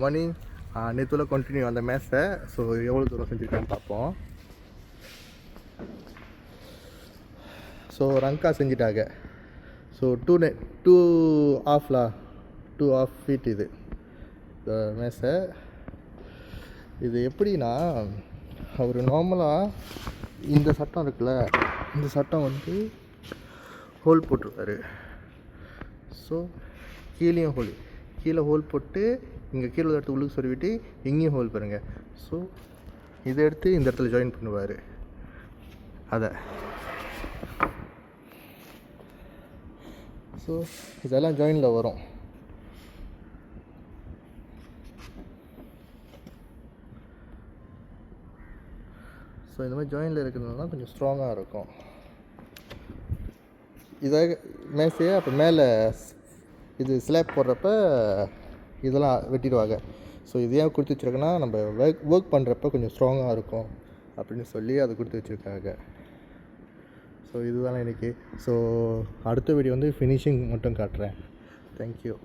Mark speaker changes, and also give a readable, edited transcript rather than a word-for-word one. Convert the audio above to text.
Speaker 1: Morning நேற்றுல continue அந்த மேட்ச்சை. So எவ்வளோ தூரம் செஞ்சுருக்கான்னு பார்ப்போம். ஸோ ரங்கா செஞ்சிட்டாங்க. ஸோ 2.5 ஃபீட் இது மேட்ச்சை. இது எப்படின்னா, அவர் நார்மலாக இந்த சட்டம் இருக்குல்ல, இந்த சட்டம் வந்து ஹோல் போட்டிருக்காரு. ஸோ கீழேயும் கீழே ஹோல் போட்டு இங்கே கீழே இடத்து உள்ளுக்கு சொருவிட்டு இங்கேயும் ஹோல் பாருங்கள். ஸோ இதை எடுத்து இந்த இடத்துல ஜாயின் பண்ணுவார். அதை ஸோ இதெல்லாம் ஜாயினில் வரும். ஸோ இந்த மாதிரி ஜாயினில் இருக்கிறதுனால கொஞ்சம் ஸ்ட்ராங்காக இருக்கும். இதை மேசையே அப்போ மேலே இது ஸ்லாப் போடுறப்ப இதெல்லாம் வெட்டிடுவாங்க. ஸோ இது ஏன் கொடுத்து வச்சுருக்கேன்னா, நம்ம ஒர்க் பண்ணுறப்ப கொஞ்சம் ஸ்ட்ராங்காக இருக்கும் அப்படின்னு சொல்லி அதை கொடுத்து வச்சுருக்காங்க. ஸோ இதுதானே இன்றைக்கி. ஸோ அடுத்த வீடியோ வந்து ஃபினிஷிங் மட்டும் காட்டுறேன். தேங்க்யூ.